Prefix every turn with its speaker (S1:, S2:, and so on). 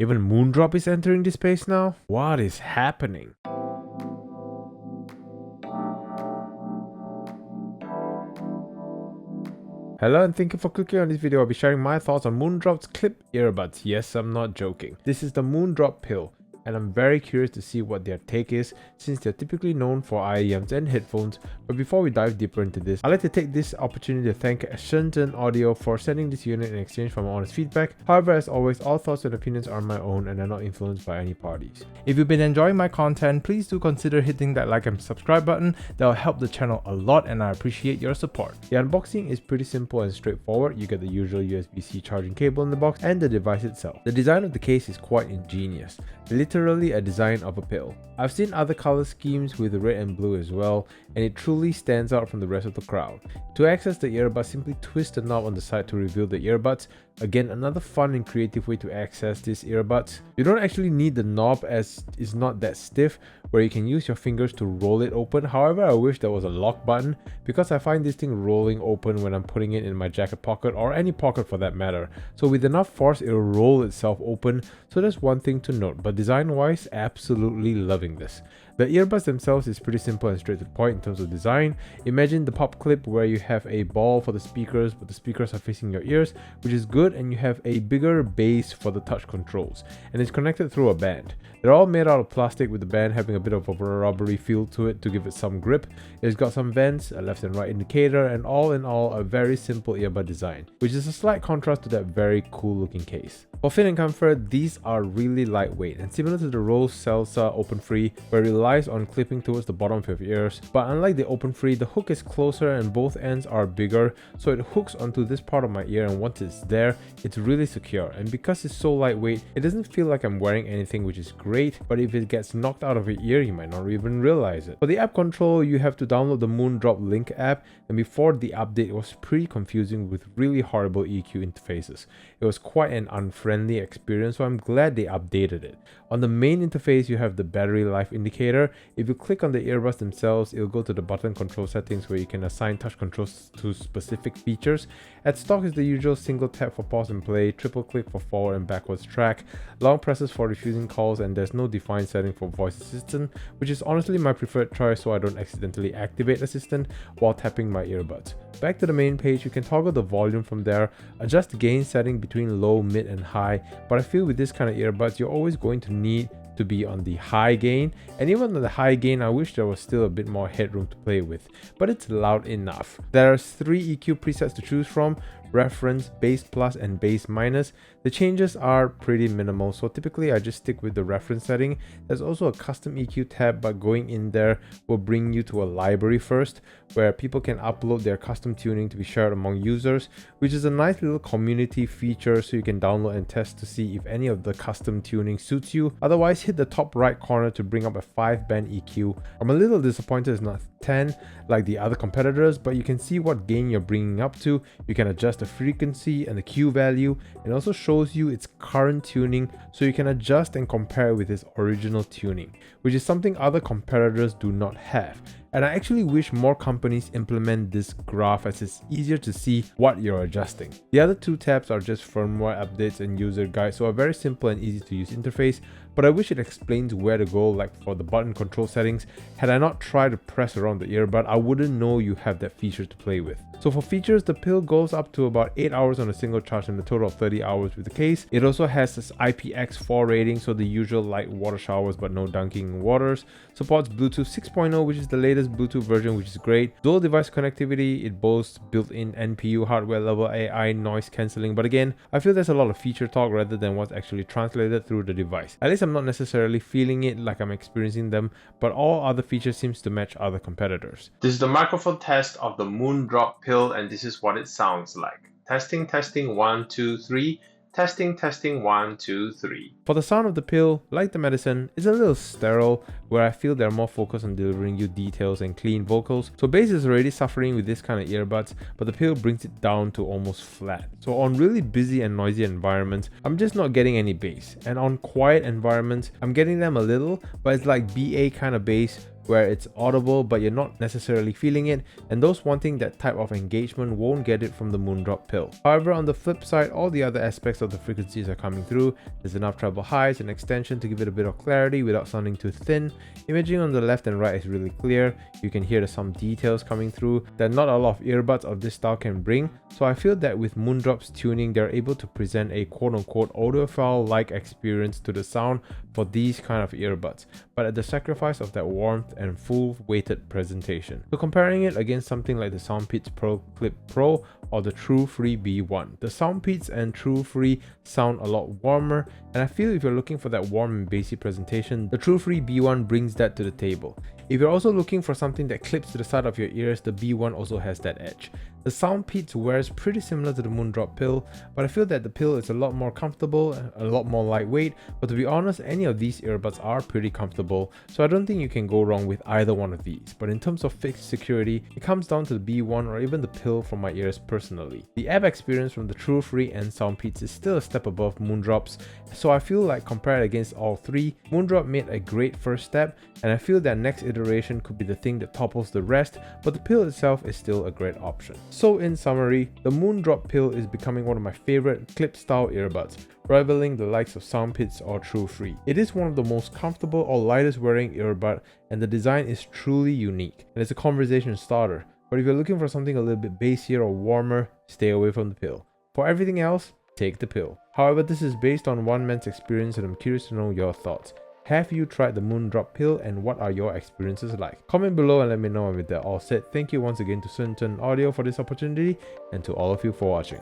S1: Even Moondrop is entering this space now? What is happening? Hello and thank you for clicking on this video. I'll be sharing my thoughts on Moondrop's clip earbuds. Yes, I'm not joking. This is the Moondrop pill, and I'm very curious to see what their take is since they're typically known for IEMs and headphones. But before we dive deeper into this, I'd like to take this opportunity to thank Shenzhen Audio for sending this unit in exchange for my honest feedback. However, as always, all thoughts and opinions are my own and are not influenced by any parties. If you've been enjoying my content, please do consider hitting that like and subscribe button. That will help the channel a lot and I appreciate your support. The unboxing is pretty simple and straightforward. You get the usual USB-C charging cable in the box and the device itself. The design of the case is quite ingenious. Literally a design of a pill. I've seen other color schemes with red and blue as well, and it truly stands out from the rest of the crowd. To access the earbuds, simply twist the knob on the side to reveal the earbuds. Again, another fun and creative way to access these earbuds. You don't actually need the knob as it's not that stiff, where you can use your fingers to roll it open. However, I wish there was a lock button because I find this thing rolling open when I'm putting it in my jacket pocket or any pocket for that matter. So with enough force, it'll roll itself open. So that's one thing to note, but design wise, absolutely loving this. The earbuds themselves is pretty simple and straight to the point in terms of design. Imagine the pop clip where you have a ball for the speakers, but the speakers are facing your ears, which is good, and you have a bigger base for the touch controls, and it's connected through a band. They're all made out of plastic, with the band having a bit of a rubbery feel to it to give it some grip. It's got some vents, a left and right indicator, and all in all a very simple earbud design, which is a slight contrast to that very cool looking case. For fit and comfort, these are really lightweight and similar to the Rose Salsa Open Free, where it relies on clipping towards the bottom of your ears. But unlike the Open Free, the hook is closer and both ends are bigger, so it hooks onto this part of my ear, and once it's there, it's really secure. And because it's so lightweight, it doesn't feel like I'm wearing anything, which is great, but if it gets knocked out of your ear, you might not even realize it. For the app control, you have to download the Moondrop Link app, and before the update, it was pretty confusing with really horrible EQ interfaces. It was quite an unfriendly experience, so I'm glad they updated it. On the main interface, you have the battery life indicator. If you click on the earbuds themselves, it'll go to the button control settings where you can assign touch controls to specific features. At stock is the usual single tap for pause and play, triple click for forward and backwards track, long presses for refusing calls, and there's no defined setting for voice assistant, which is honestly my preferred choice so I don't accidentally activate assistant while tapping my earbuds. Back to the main page, you can toggle the volume from there, adjust the gain setting between low, mid and high, but I feel with this kind of earbuds you're always going to need to be on the high gain, and even on the high gain I wish there was still a bit more headroom to play with, but it's loud enough. There are 3 EQ presets to choose from: reference, bass plus and bass minus. The changes are pretty minimal, so typically I just stick with the reference setting. There's also a custom EQ tab, but going in there will bring you to a library first where people can upload their custom tuning to be shared among users, which is a nice little community feature, so you can download and test to see if any of the custom tuning suits you. Otherwise, hit the top right corner to bring up a 5-band EQ. I'm a little disappointed it's not 10 like the other competitors, but you can see what gain you're bringing up to. You can adjust the frequency and the Q value, and also shows you its current tuning, so you can adjust and compare with its original tuning, which is something other competitors do not have. And I actually wish more companies implement this graph, as it's easier to see what you're adjusting. The other 2 tabs are just firmware updates and user guides, so a very simple and easy to use interface, but I wish it explains where to go, like for the button control settings. Had I not tried to press around the earbud, I wouldn't know you have that feature to play with. So for features, the pill goes up to about 8 hours on a single charge and a total of 30 hours with the case. It also has this IPX4 rating, so the usual light water showers but no dunking in waters. Supports Bluetooth 6.0, which is the latest Bluetooth version, which is great. Dual device connectivity, it boasts built-in NPU hardware level AI noise cancelling, but again, I feel there's a lot of feature talk rather than what's actually translated through the device. At least I'm not necessarily feeling it like I'm experiencing them, but all other features seems to match other competitors. This is the microphone test of the Moondrop pill, and this is what it sounds like. Testing 1 2 3. Testing 1 2 3. For the sound of the pill, like the medicine, is a little sterile, where I feel they're more focused on delivering you details and clean vocals. So bass is already suffering with this kind of earbuds, but the pill brings it down to almost flat. So on really busy and noisy environments, I'm just not getting any bass, and on quiet environments, I'm getting them a little, but it's like BA kind of bass where it's audible but you're not necessarily feeling it, and those wanting that type of engagement won't get it from the Moondrop pill. However, on the flip side, all the other aspects of the frequencies are coming through. There's enough treble highs and extension to give it a bit of clarity without sounding too thin. Imaging on the left and right is really clear. You can hear some details coming through that not a lot of earbuds of this style can bring, so I feel that with Moondrop's tuning, they're able to present a quote-unquote audiophile-like experience to the sound for these kind of earbuds, but at the sacrifice of that warmth and full-weighted presentation. So comparing it against something like the Soundpeats Pro Clip Pro or the True-Free B1, the Soundpeats and True-Free sound a lot warmer, and I feel if you're looking for that warm and bassy presentation, the True-Free B1 brings that to the table. If you're also looking for something that clips to the side of your ears, the B1 also has that edge. The Soundpeats wears pretty similar to the Moondrop pill, but I feel that the pill is a lot more comfortable, a lot more lightweight, but to be honest, any of these earbuds are pretty comfortable, so I don't think you can go wrong with either one of these. But in terms of fixed security, it comes down to the B1 or even the pill for my ears personally. The app experience from the True-Free and Soundpeats is still a step above Moondrop's, so I feel like compared against all three, Moondrop made a great first step, and I feel that next iteration could be the thing that topples the rest, but the pill itself is still a great option. So in summary, the Moondrop pill is becoming one of my favorite clip-style earbuds, rivaling the likes of Soundpeats or True-Free. It is one of the most comfortable or lightest wearing earbud, and the design is truly unique, and it's a conversation starter. But if you're looking for something a little bit bassier or warmer, stay away from the pill. For everything else, take the pill. However, this is based on one man's experience, and I'm curious to know your thoughts. Have you tried the Moondrop pill, and what are your experiences like? Comment below and let me know. And with that all said, thank you once again to Sun Audio for this opportunity, and to all of you for watching.